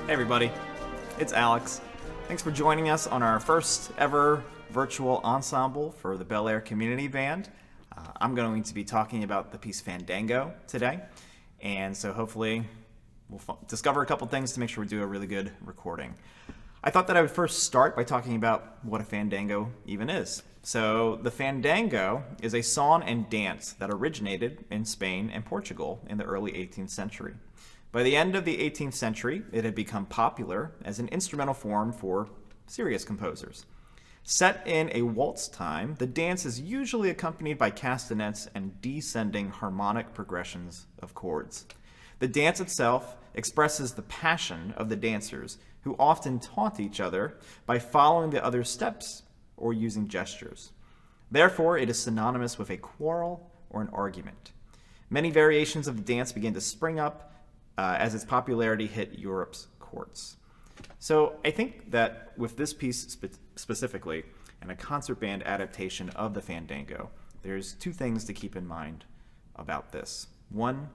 Hey everybody, it's Alex. Thanks for joining us on our first ever virtual ensemble for the Bel Air Community Band. I'm going to be talking about the piece Fandango today, and so hopefully we'll discover a couple things to make sure we do a really good recording. I thought that I would first start by talking about what a fandango even is. So the fandango is a song and dance that originated in Spain and Portugal in the early 18th century. By the end of the 18th century, it had become popular as an instrumental form for serious composers. Set in a waltz time, the dance is usually accompanied by castanets and descending harmonic progressions of chords. The dance itself expresses the passion of the dancers, who often taunt each other by following the other's steps or using gestures. Therefore, it is synonymous with a quarrel or an argument. Many variations of the dance began to spring up as its popularity hit Europe's courts. So I think that with this piece specifically, and a concert band adaptation of the Fandango, there's two things to keep in mind about this. One,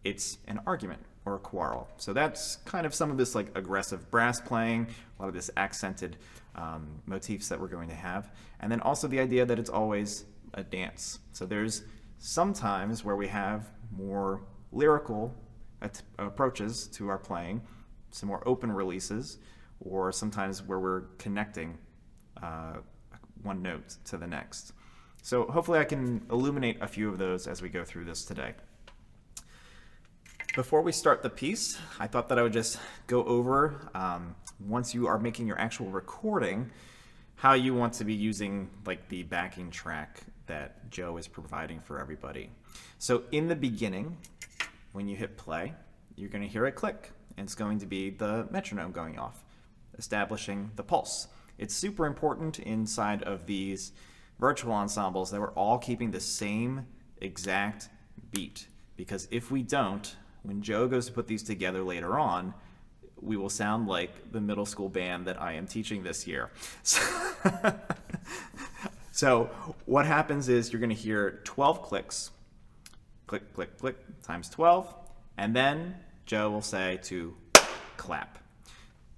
it's an argument or a quarrel. So that's kind of some of this like aggressive brass playing, a lot of this accented motifs that we're going to have. And then also the idea that it's always a dance. So there's some times where we have more lyrical approaches to our playing, some more open releases, or sometimes where we're connecting one note to the next. So hopefully I can illuminate a few of those as we go through this today. Before we start the piece, I thought that I would just go over, once you are making your actual recording, how you want to be using like the backing track that Joe is providing for everybody. So in the beginning, when you hit play, you're going to hear a click, and it's going to be the metronome going off, establishing the pulse. It's super important inside of these virtual ensembles that we're all keeping the same exact beat, because if we don't, when Joe goes to put these together later on, we will sound like the middle school band that I am teaching this year. So what happens is you're going to hear 12 clicks, click, click, click, times 12, and then Joe will say to clap.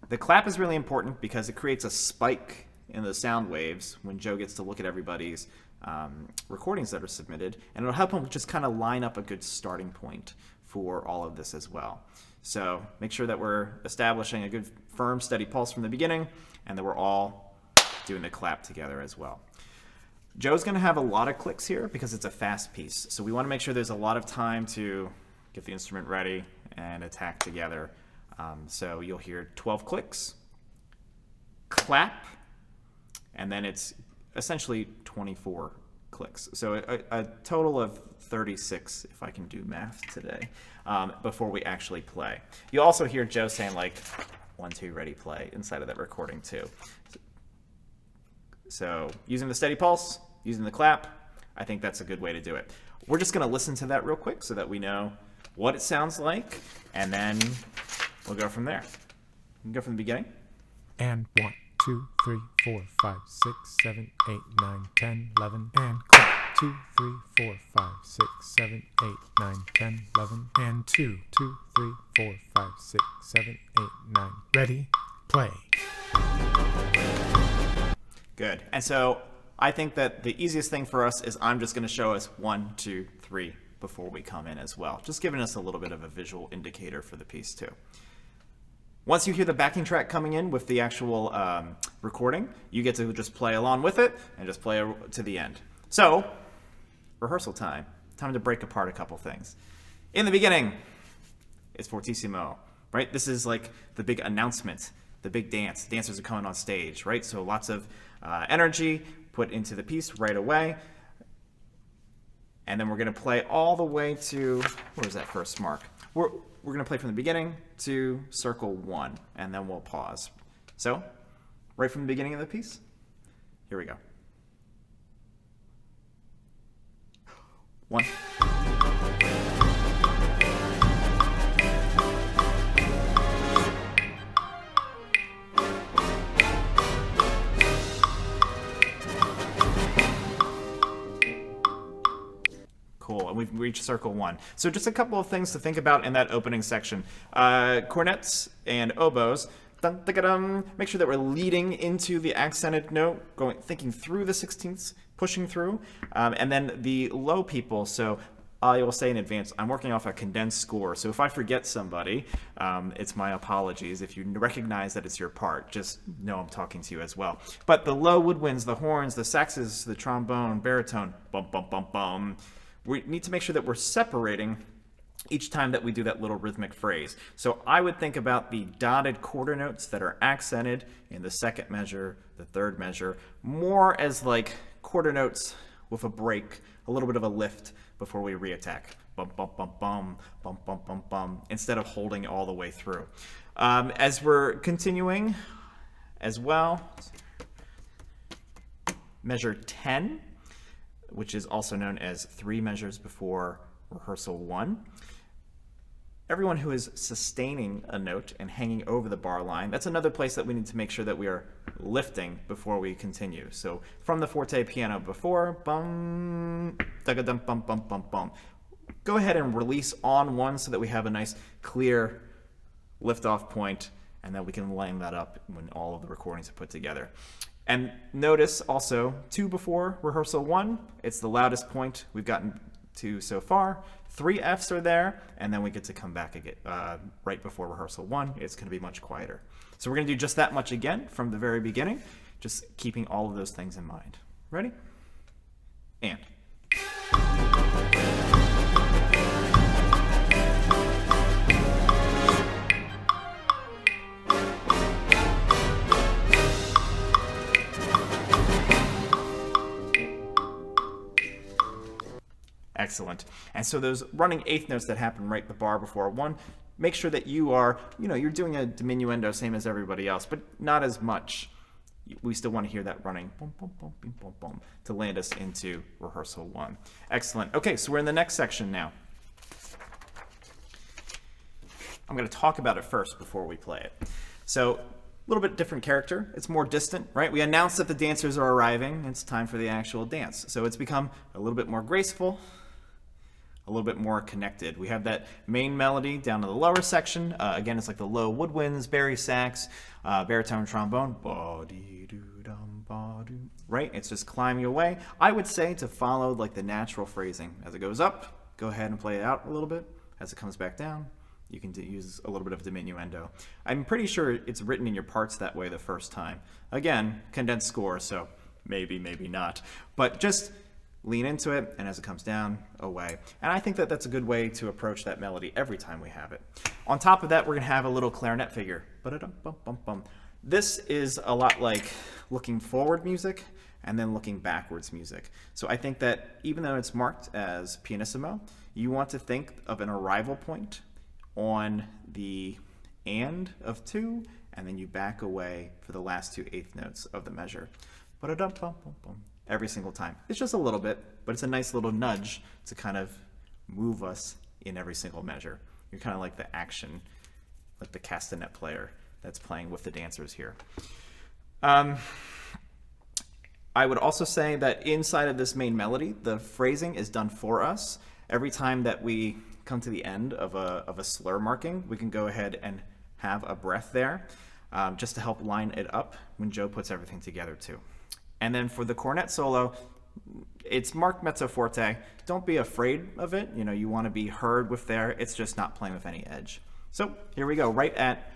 The clap is really important because it creates a spike in the sound waves when Joe gets to look at everybody's recordings that are submitted, and it'll help him just kind of line up a good starting point for all of this as well. So make sure that we're establishing a good, firm, steady pulse from the beginning, and that we're all doing the clap together as well. Joe's going to have a lot of clicks here because it's a fast piece. So we want to make sure there's a lot of time to get the instrument ready and attack together. So you'll hear 12 clicks, clap, and then it's essentially 24 clicks. So a total of 36, if I can do math today, before we actually play. You also hear Joe saying like 1, 2, ready, play inside of that recording too. So using the steady pulse, using the clap, I think that's a good way to do it. We're just going to listen to that real quick so that we know what it sounds like, and then we'll go from there. We can go from the beginning. And 1, 2, 3, 4, 5, 6, 7, 8, 9, 10, 11, and clap. 2, 3, 4, 5, 6, 7, 8, 9, 10, 11, and 2, 2, 3, 4, 5, 6, 7, 8, 9. Ready, play. Good. And so I think that the easiest thing for us is I'm just going to show us 1, 2, 3 before we come in as well, just giving us a little bit of a visual indicator for the piece too. Once you hear the backing track coming in with the actual recording, you get to just play along with it and just play to the end. So, rehearsal time. Time to break apart a couple things. In the beginning, it's fortissimo, right? This is like the big announcement, the big dance. Dancers are coming on stage, right? So lots of energy put into the piece right away. And then we're going to play all the way to, where's that first mark? We're going to play from the beginning to circle 1, and then we'll pause. So, right from the beginning of the piece, here we go. 1. Cool, and we reach circle 1. So just a couple of things to think about in that opening section. Cornets and oboes. Dun, dun, dun, dun. Make sure that we're leading into the accented note, thinking through the 16ths, pushing through, and then the low people. So I will say in advance, I'm working off a condensed score. So if I forget somebody, it's my apologies. If you recognize that it's your part, just know I'm talking to you as well. But the low woodwinds, the horns, the saxes, the trombone, baritone, bum, bum, bum, bum. We need to make sure that we're separating each time that we do that little rhythmic phrase. So I would think about the dotted quarter notes that are accented in the second measure, the third measure, more as like quarter notes with a break, a little bit of a lift before we reattack. Bum, bum, bum, bum, bum, bum, bum, bum, instead of holding all the way through. As we're continuing as well, measure 10, which is also known as 3 measures before rehearsal 1. Everyone who is sustaining a note and hanging over the bar line, that's another place that we need to make sure that we are lifting before we continue. So from the forte piano before, bum, da dum bum bum bum bum. Go ahead and release on 1 so that we have a nice clear lift-off point, and then we can line that up when all of the recordings are put together. And notice also 2 before rehearsal 1, it's the loudest point we've gotten to so far. 3 Fs are there, and then we get to come back again right before rehearsal 1. It's going to be much quieter. So we're going to do just that much again from the very beginning, just keeping all of those things in mind. Ready? And. Excellent. And so those running eighth notes that happen right at the bar before 1, make sure that you are, you're doing a diminuendo same as everybody else, but not as much. We still want to hear that running boom, boom, boom, boom, boom, boom, to land us into rehearsal 1. Excellent. Okay, so we're in the next section now. I'm going to talk about it first before we play it. So a little bit different character. It's more distant, right? We announce that the dancers are arriving. It's time for the actual dance. So it's become a little bit more graceful, a little bit more connected. We have that main melody down to the lower section. Again, it's like the low woodwinds, bari sax, baritone trombone, right? It's just climbing away. I would say to follow like the natural phrasing. As it goes up, go ahead and play it out a little bit. As it comes back down, you can use a little bit of diminuendo. I'm pretty sure it's written in your parts that way the first time. Again, condensed score, so maybe, maybe not. But just lean into it, and as it comes down, away. And I think that that's a good way to approach that melody every time we have it. On top of that, we're going to have a little clarinet figure. This is a lot like looking forward music and then looking backwards music. So I think that even though it's marked as pianissimo, you want to think of an arrival point on the and of 2, and then you back away for the last 2 eighth notes of the measure. Every single time. It's just a little bit, but it's a nice little nudge to kind of move us in every single measure. You're kind of like the action, like the castanet player that's playing with the dancers here. I would also say that inside of this main melody, the phrasing is done for us. Every time that we come to the end of a slur marking, we can go ahead and have a breath there just to help line it up when Joe puts everything together too. And then for the cornet solo, it's marked mezzo forte. Don't be afraid of it. You want to be heard with there. It's just not playing with any edge. So here we go, right at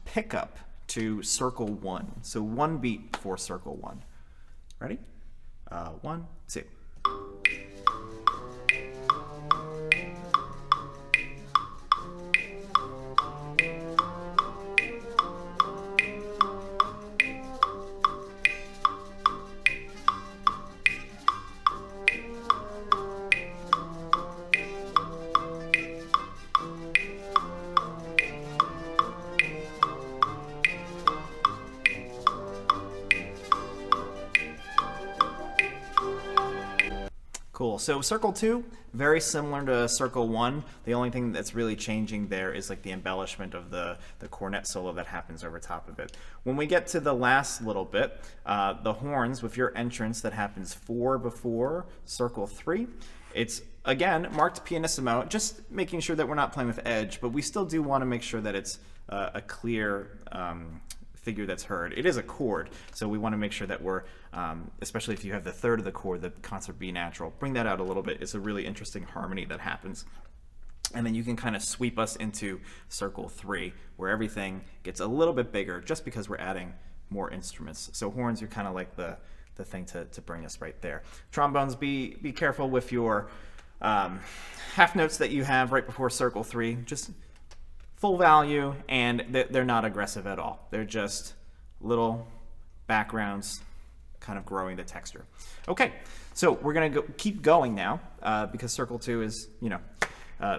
pickup to circle 1. So 1 beat for circle 1. Ready? 1, 2. Cool. So circle 2, very similar to circle 1. The only thing that's really changing there is like the embellishment of the cornet solo that happens over top of it. When we get to the last little bit, the horns with your entrance that happens 4 before circle 3, It's, again, marked pianissimo, just making sure that we're not playing with edge, but we still do want to make sure that it's a clear figure that's heard. It is a chord, so we want to make sure that we're, especially if you have the third of the chord, the concert B natural, bring that out a little bit. It's a really interesting harmony that happens. And then you can kind of sweep us into circle 3, where everything gets a little bit bigger just because we're adding more instruments. So horns are kind of like the thing to bring us right there. Trombones, be careful with your half notes that you have right before circle 3. Just full value, and they're not aggressive at all. They're just little backgrounds kind of growing the texture. Okay, so we're going to keep going now because circle 2 is,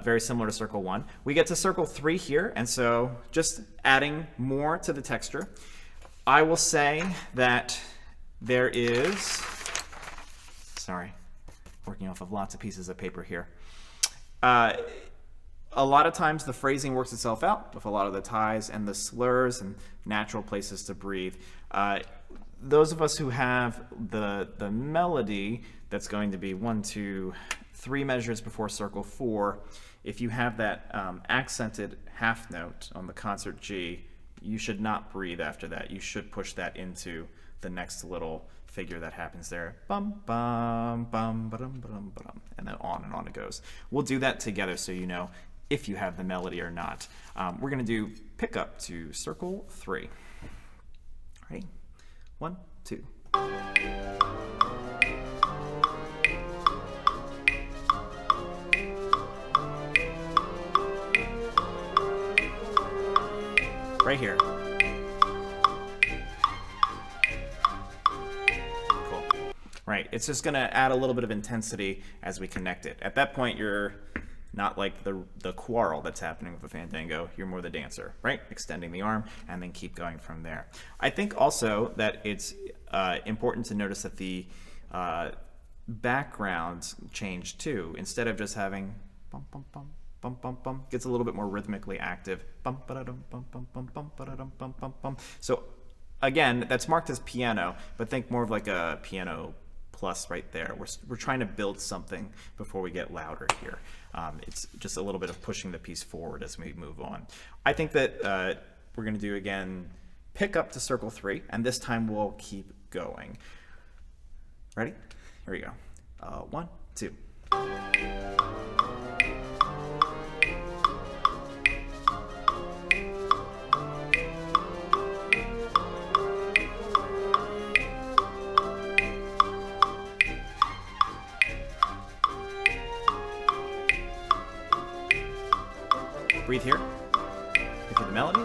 very similar to circle 1. We get to circle 3 here, and so just adding more to the texture. I will say that there is, working off of lots of pieces of paper here. A lot of times the phrasing works itself out with a lot of the ties and the slurs and natural places to breathe. Those of us who have the melody that's going to be 1, 2, 3 measures before circle 4, if you have that accented half note on the concert G, you should not breathe after that. You should push that into the next little figure that happens there. Bum, bum, bum, ba-dum, ba-dum, ba-dum, and then on it goes. We'll do that together so you know if you have the melody or not. We're going to do pick up to circle 3. Ready? 1, 2. Right here. Cool. Right, it's just going to add a little bit of intensity as we connect it. At that point, you're not like the quarrel that's happening with the Fandango. You're more the dancer, right? Extending the arm and then keep going from there. I think also that it's important to notice that the background changed too. Instead of just having bum, bum, bum, bum, bum, bum, gets a little bit more rhythmically active. Bum, ba-da-dum, bum, bum, bum, bum, ba-da-dum, bum, bum, bum. So again, that's marked as piano, but think more of like a piano plus right there. We're trying to build something before we get louder here. It's just a little bit of pushing the piece forward as we move on. I think that we're going to do, again, pick up to circle 3, and this time we'll keep going. Ready? Here we go. 1, 2. Breathe here. Get to the melody.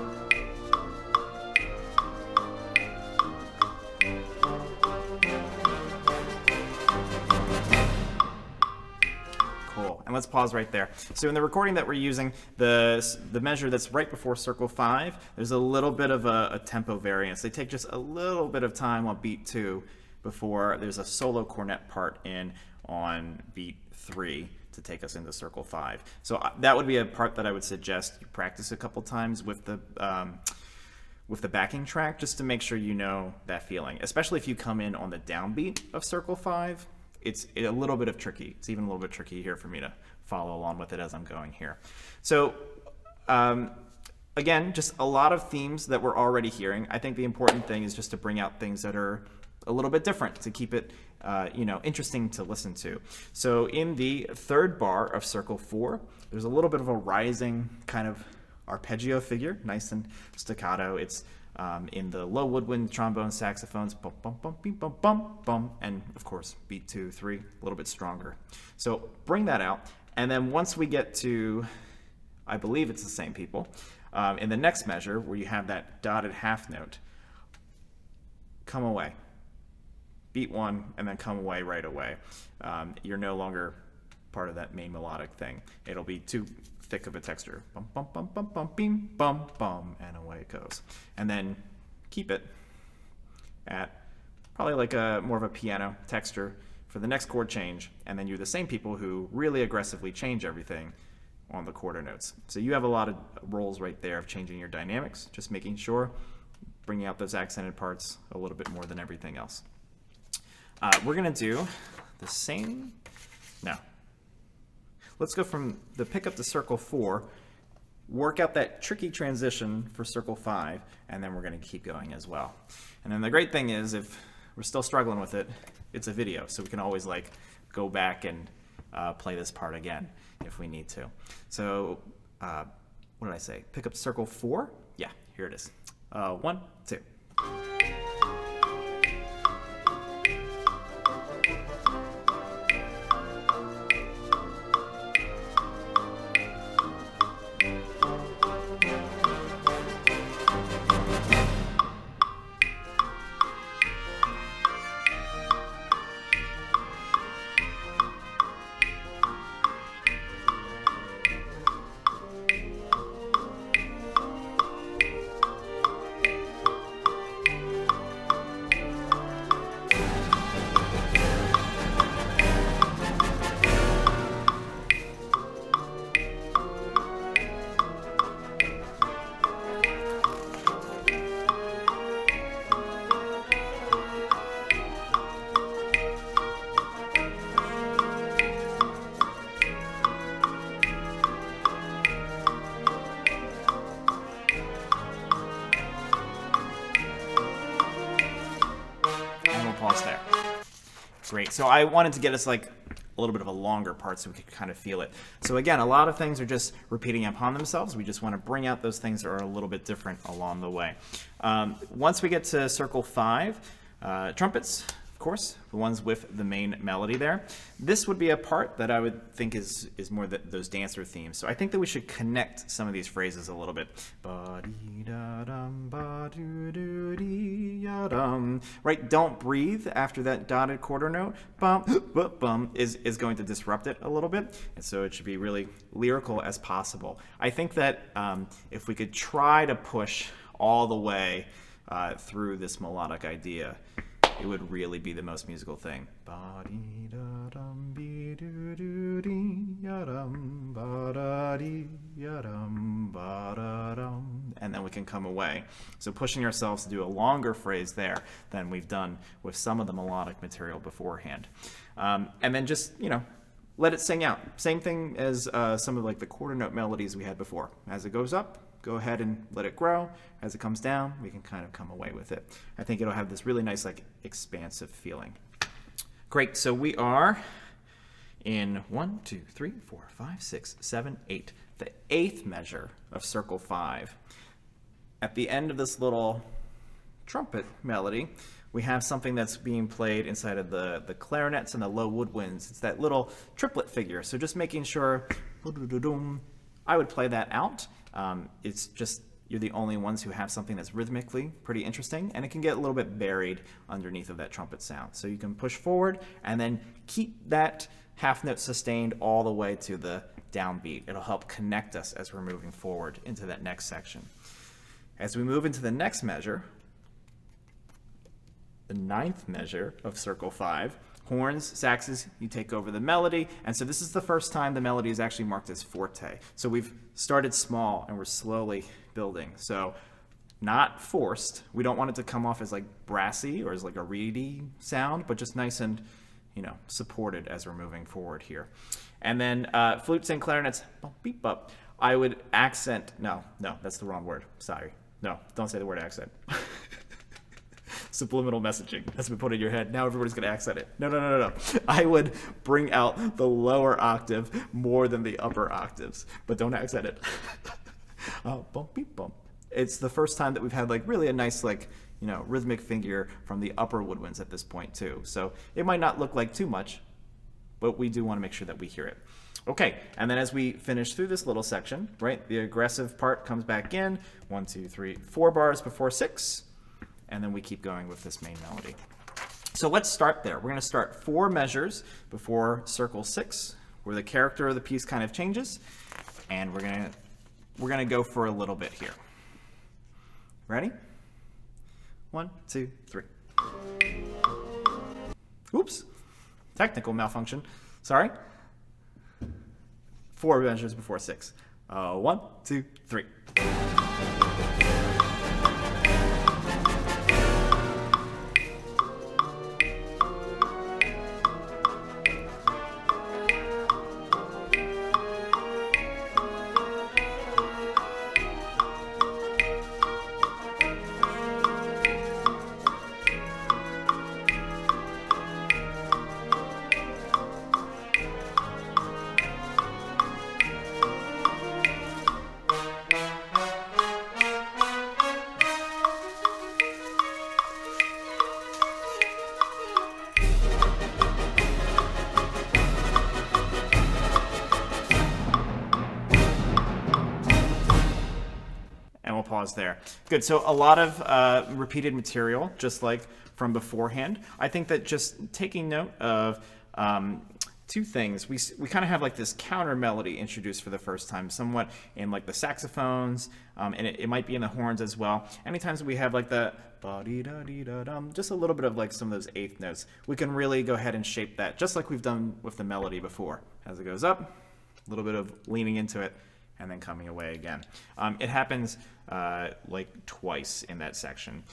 Cool. And let's pause right there. So in the recording that we're using, the measure that's right before circle 5, there's a little bit of a tempo variance. They take just a little bit of time on beat 2 before there's a solo cornet part in on beat 3 to take us into circle 5. So that would be a part that I would suggest you practice a couple times with the backing track, just to make sure you know that feeling. Especially if you come in on the downbeat of circle 5, it's a little bit of tricky. It's even a little bit tricky here for me to follow along with it as I'm going here. So again, just a lot of themes that we're already hearing. I think the important thing is just to bring out things that are a little bit different to keep it interesting to listen to. So in the third bar of circle 4, there's a little bit of a rising kind of arpeggio figure, nice and staccato. It's in the low woodwind, trombone, saxophones, bum, bum, bum, bum, bum, bum, bum, and of course beat 2, 3, a little bit stronger. So bring that out, and then once we get to, I believe it's the same people, in the next measure where you have that dotted half note, come away. Beat 1 and then come away right away. You're no longer part of that main melodic thing. It'll be too thick of a texture. Bum, bum, bum, bum, bum, bing, bum, bum, and away it goes. And then keep it at probably like more of a piano texture for the next chord change, and then you're the same people who really aggressively change everything on the quarter notes. So you have a lot of roles right there of changing your dynamics, just making sure, bringing out those accented parts a little bit more than everything else. We're going to do the same. No, let's go from the pickup to circle 4, work out that tricky transition for circle 5, and then we're going to keep going as well. And then the great thing is, if we're still struggling with it, it's a video, so we can always like go back and play this part again if we need to. So what did I say? Pick up circle 4? Yeah, here it is. 1, 2. Pause there. Great. So I wanted to get us like a little bit of a longer part so we could kind of feel it. So again, a lot of things are just repeating upon themselves. We just want to bring out those things that are a little bit different along the way. Once we get to circle 5, trumpets, of course, the ones with the main melody there. This would be a part that I would think is more those dancer themes. So I think that we should connect some of these phrases a little bit. Right? Don't breathe after that dotted quarter note. Bum, bum, bum is going to disrupt it a little bit. And so it should be really lyrical as possible. I think that if we could try to push all the way through this melodic idea, it would really be the most musical thing. And then we can come away. So pushing ourselves to do a longer phrase there than we've done with some of the melodic material beforehand. And then just, let it sing out. Same thing as some of like the quarter note melodies we had before. As it goes up, go ahead and let it grow. As it comes down, we can kind of come away with it. I think it'll have this really nice, like, expansive feeling. Great, so we are in 1, 2, 3, 4, 5, 6, 7, 8. The 8th measure of circle 5. At the end of this little trumpet melody, we have something that's being played inside of the clarinets and the low woodwinds. It's that little triplet figure. So just making sure, I would play that out. It's just you're the only ones who have something that's rhythmically pretty interesting, and it can get a little bit buried underneath of that trumpet sound. So you can push forward and then keep that half note sustained all the way to the downbeat. It'll help connect us as we're moving forward into that next section. As we move into the next measure, the 9th measure of circle 5, horns, saxes, you take over the melody, and so this is the first time the melody is actually marked as forte. So we've started small and we're slowly building. So not forced. We don't want it to come off as like brassy or as like a reedy sound, but just nice and, supported as we're moving forward here. And then flutes and clarinets, beep up. I would accent, no, that's the wrong word. Sorry. No, don't say the word accent. Subliminal messaging has been put in your head. Now everybody's going to accent it. No. I would bring out the lower octave more than the upper octaves, but don't accent it. Bump, beep, bump. It's the first time that we've had like really a nice rhythmic figure from the upper woodwinds at this point too. So it might not look like too much, but we do want to make sure that we hear it. Okay, and then as we finish through this little section, right, the aggressive part comes back in. 1, 2, 3, 4 bars before 6. And then we keep going with this main melody. So let's start there. We're going to start 4 measures before circle 6, where the character of the piece kind of changes, and we're going to go for a little bit here. Ready? 1, 2, 3. Oops. Technical malfunction. Sorry. 4 measures before 6. 1, 2, 3. we'll pause there. Good, so a lot of repeated material, just like from beforehand. I think that just taking note of two things. We kind of have like this counter melody introduced for the first time, somewhat in like the saxophones, and it might be in the horns as well. Anytime we have like the ba-dee-da-dee-da-dum, just a little bit of like some of those eighth notes, we can really go ahead and shape that, just like we've done with the melody before. As it goes up, a little bit of leaning into it, and then coming away again. It happens like twice in that section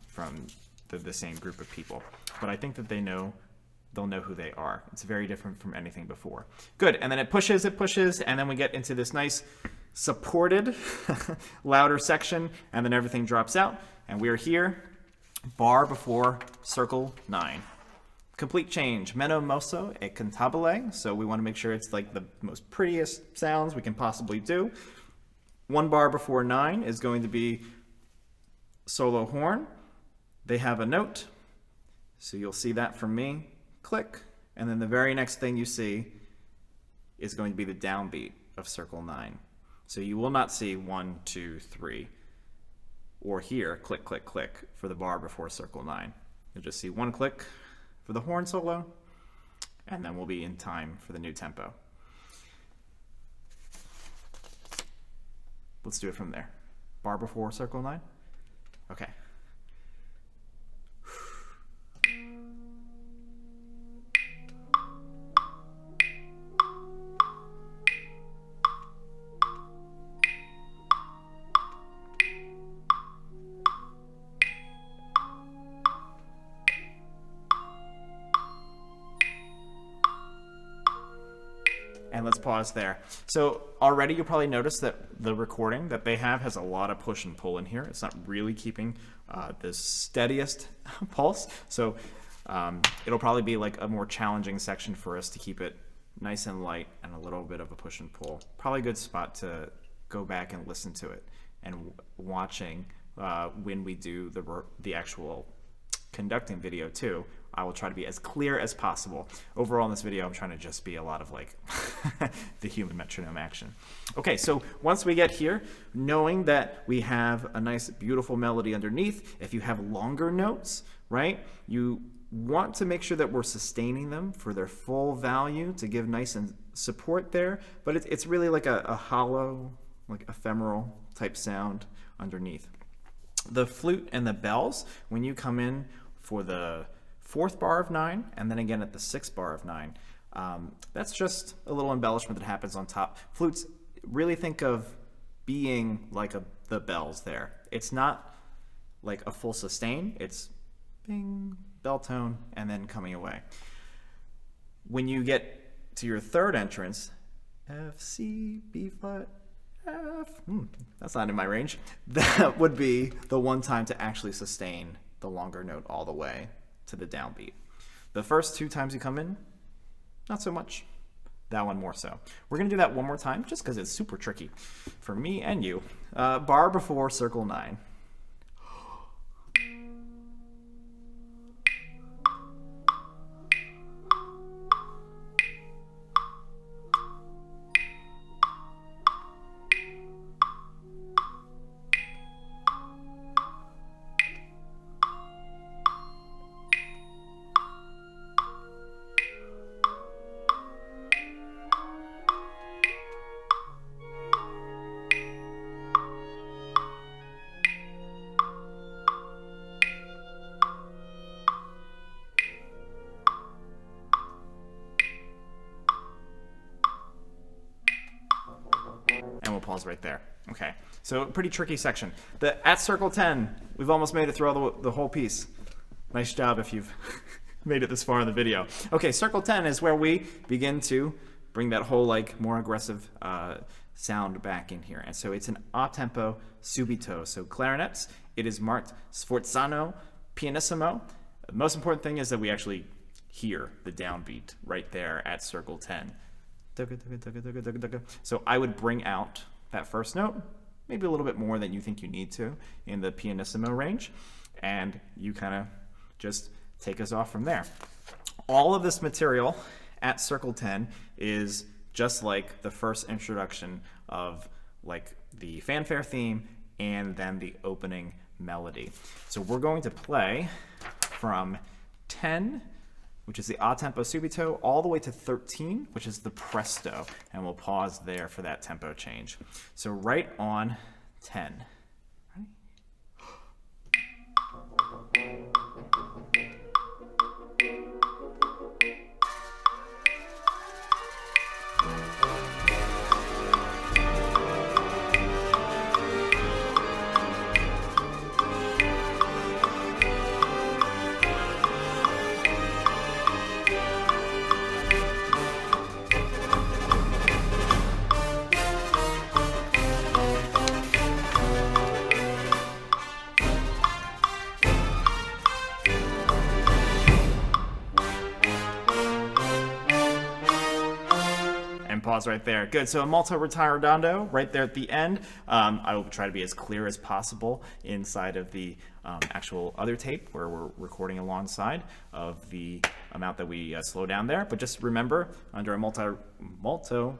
from the same group of people, but I think that they'll know who they are. It's very different from anything before. Good, and then it pushes, and then we get into this nice supported, louder section, and then everything drops out, and we're here, bar before circle 9. Complete change, meno mosso e cantabile, so we want to make sure it's like the most prettiest sounds we can possibly do. 1 bar before 9 is going to be solo horn. They have a note, so you'll see that from me. Click, and then the very next thing you see is going to be the downbeat of circle 9. So you will not see 1, 2, 3, or here, click, click, click, for the bar before circle 9. You'll just see 1 click for the horn solo, and then we'll be in time for the new tempo. Let's do it from there. Bar before circle 9? Okay. And let's pause there. So already you'll probably notice that the recording that they have has a lot of push and pull in here. It's not really keeping the steadiest pulse. So it'll probably be like a more challenging section for us to keep it nice and light and a little bit of a push and pull. Probably a good spot to go back and listen to it and watching when we do the actual conducting video too. I will try to be as clear as possible. Overall in this video, I'm trying to just be a lot of like the human metronome action. Okay, so once we get here, knowing that we have a nice, beautiful melody underneath, if you have longer notes, right, you want to make sure that we're sustaining them for their full value to give nice and support there, but it's really like a hollow, like ephemeral type sound underneath. The flute and the bells, when you come in for the 4th bar of 9, and then again at the 6th bar of 9. That's just a little embellishment that happens on top. Flutes, really think of being like the bells there. It's not like a full sustain. It's bing, bell tone, and then coming away. When you get to your 3rd entrance, F, C, B flat, F, that's not in my range. That would be the one time to actually sustain the longer note all the way to the downbeat. The first 2 times you come in, not so much. That one more so. We're gonna do that one more time just because it's super tricky for me and you. Bar before circle 9. And we'll pause right there. Okay, so pretty tricky section. At circle 10, we've almost made it through the whole piece. Nice job if you've made it this far in the video. Okay, circle 10 is where we begin to bring that whole like more aggressive sound back in here. And so it's an a-tempo subito. So clarinets, it is marked sforzano pianissimo. The most important thing is that we actually hear the downbeat right there at circle 10. So I would bring out that first note, maybe a little bit more than you think you need to in the pianissimo range, and you kind of just take us off from there. All of this material at circle 10 is just like the first introduction of like the fanfare theme and then the opening melody. So we're going to play from 10, which is the a tempo subito, all the way to 13, which is the presto, and we'll pause there for that tempo change. So right on 10. Pause right there. Good. So a molto ritardando right there at the end. I will try to be as clear as possible inside of the actual other tape where we're recording alongside of the amount that we slow down there. But just remember, under a molto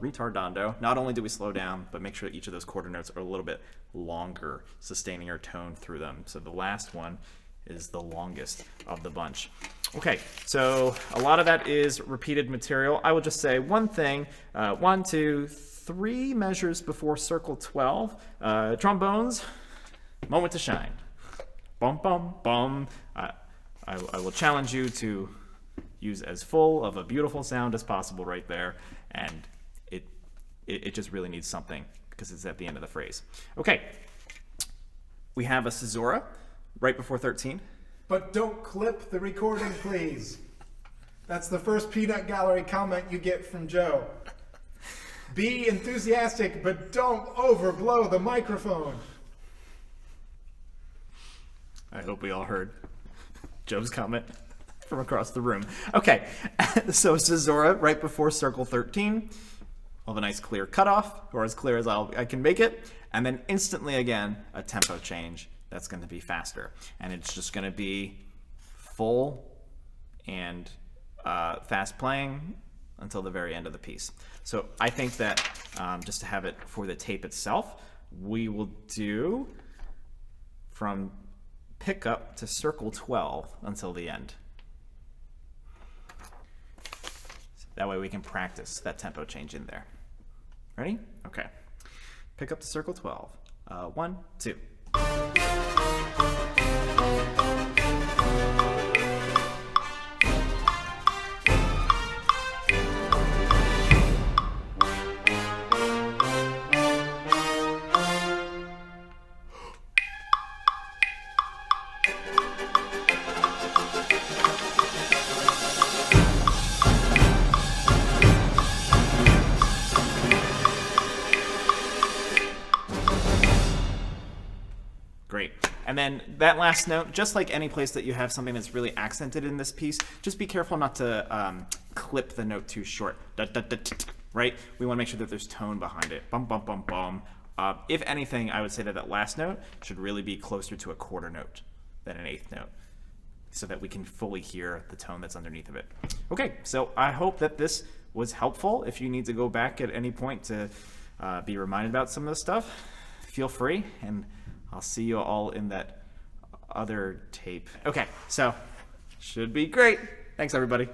ritardando, not only do we slow down, but make sure that each of those quarter notes are a little bit longer, sustaining our tone through them. So the last one is the longest of the bunch. Okay, so a lot of that is repeated material. I will just say one thing, 1, 2, 3 measures before circle 12. Trombones, moment to shine. Bum, bum, bum. I will challenge you to use as full of a beautiful sound as possible right there, and it just really needs something because it's at the end of the phrase. Okay, we have a caesura right before 13. But don't clip the recording, please. That's the first peanut gallery comment you get from Joe. Be enthusiastic, but don't overblow the microphone. I hope we all heard Joe's comment from across the room. Okay, so caesura right before circle 13. I'll have a nice clear cutoff, or as clear as I can make it, and then instantly again a tempo change. That's going to be faster, and it's just going to be full and fast playing until the very end of the piece. So I think that just to have it for the tape itself, we will do from pickup to circle 12 until the end. That way we can practice that tempo change in there. Ready? Okay. Pick up to circle 12. 1, 2. Great. And then that last note, just like any place that you have something that's really accented in this piece, just be careful not to clip the note too short. Right? We want to make sure that there's tone behind it. Bum, bum, bum, bum. If anything, I would say that that last note should really be closer to a quarter note than an eighth note, so that we can fully hear the tone that's underneath of it. Okay, so I hope that this was helpful. If you need to go back at any point to be reminded about some of this stuff, feel free, and I'll see you all in that other tape. Okay, so should be great. Thanks, everybody.